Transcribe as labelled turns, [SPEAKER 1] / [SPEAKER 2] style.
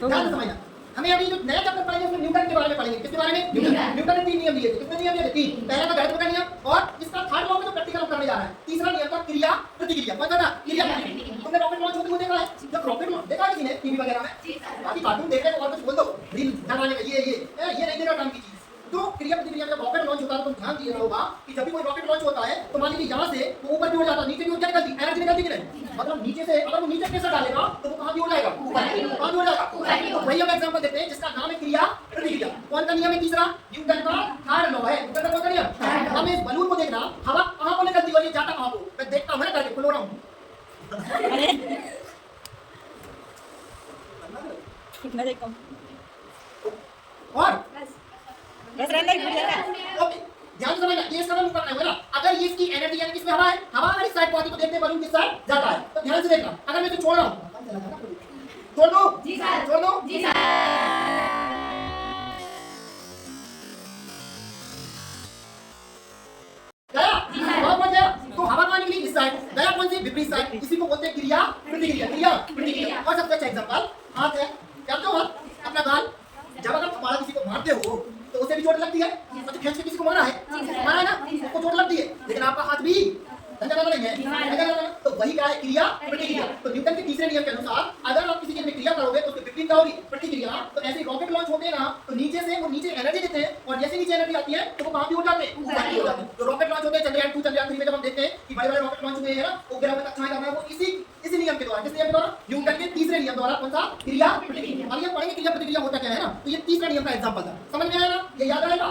[SPEAKER 1] ध्यान से समझना। हमें अभी जो नया चैप्टर पढ़ेंगे उसमें न्यूटन के बारे में पढ़ेंगे। किसके बारे में? न्यूटन ने 3 नियम दिए थे। कितने नियम दिए थे? 3। पहला था घनत्व का नियम और इसका थर्ड लॉ में जो प्रैक्टिकल करने जा रहा है। तीसरा नियम था क्रिया प्रतिक्रिया। कौन सा था? क्रिया प्रतिक्रिया। तुमने रॉकेट लॉन्च होते हुए देखा है? जब रॉकेट लॉन्च देखा किसी ने टीवी वगैरह में? बाकी कार्टून देख रहे हो और कुछ बोल दो रील बनाने का ये नहीं देगा काम की चीज। तो क्रिया प्रतिक्रिया में जब रॉकेट लॉन्च होता है तो ध्यान दिए होगा कि जब भी कोई रॉकेट लॉन्च होता है तो मान लीजिए यहां से वो ऊपर की ओर जाता है, नीचे की ओर क्या निकलती है? एनर्जी निकलती कि नहीं? मतलब नीचे से अगर वो नीचे प्रेशर डालेगा तो वो कहां की ओर जाएगा? ऊपर की ओर। कहां की ओर जाएगा? ऊपर की ओर। वही हम एग्जांपल देते हैं जिसका नाम है क्रिया प्रतिक्रिया। कौन सा नियम है? तीसरा न्यूटन का थर्ड लॉ है। न्यूटन का कौन सा नियम? हम इस बलून को देखना, हवा कहां को निकलती है और ये जाता कहां को? मैं देखता हूं ना करके खुलो रहा हूं।
[SPEAKER 2] अरे मैं देखता हूँ
[SPEAKER 1] और
[SPEAKER 2] बस रहना ही पड़ेगा।
[SPEAKER 1] ओके ध्यान से समझना, ये इसका मतलब करना है ना। अगर ये इसकी एनर्जी यानी कि इसमें हवा है, हवा अगर इस साइड को आती तो देखते हैं बलून किस साइड जाता है। तो ध्यान से देखना, अगर मैं इसे छोड़ रहा हूं, छोड़ दो
[SPEAKER 2] जी सर।
[SPEAKER 1] छोड़ दो
[SPEAKER 2] जी सर।
[SPEAKER 1] गया हवा पहुंच गया तो हवा कहां निकली? इस साइड। गया कौन सी? विपरीत साइड। इसी को बोलते हैं क्रिया प्रतिक्रिया। क्रिया प्रतिक्रिया। और सबसे अच्छा एग्जांपल हाथ है। क्या करते हो हाथ? अपना गाल। जब अगर तुम्हारा किसी को मारते हो तो उसे भी चोट लगती है। और जो खींच के किसी को मारा है, मारा है ना, उसको चोट लगती है। लेकिन आपका हाथ भी धंधा नहीं है। तो वही क्या है? क्रिया प्रतिक्रिया। तो न्यूटन के तीसरे नियम के अनुसार अगर आप किसी चीज में क्रिया करोगे तो उसके विपरीत क्या होगी? प्रतिक्रिया। तो ऐसे रॉकेट लॉन्च होते हैं ना तो नीचे से वो नीचे एनर्जी देते हैं और जैसे नीचे एनर्जी आती है तो वो कहां की ओर जाते हैं? ऊपर की ओर जाते हैं। तो रॉकेट लॉन्च होते हैं चंद्रयान 2 चंद्रयान 3 में जब हम देखते हैं कि बड़े-बड़े रॉकेट लॉन्च हुए हैं ना, उपग्रह में कक्षाएं कर रहे हैं, वो इसी नियम के द्वारा। किस नियम के द्वारा? न्यूटन के तीसरे नियम द्वारा। कौन सा? क्रिया प्रतिक्रिया। अब ये पढ़ेंगे क्रिया प्रतिक्रिया होता क्या है ना, तो ये तीसरा नियम का एग्जांपल था। समझ में आया ना? ये याद रहेगा?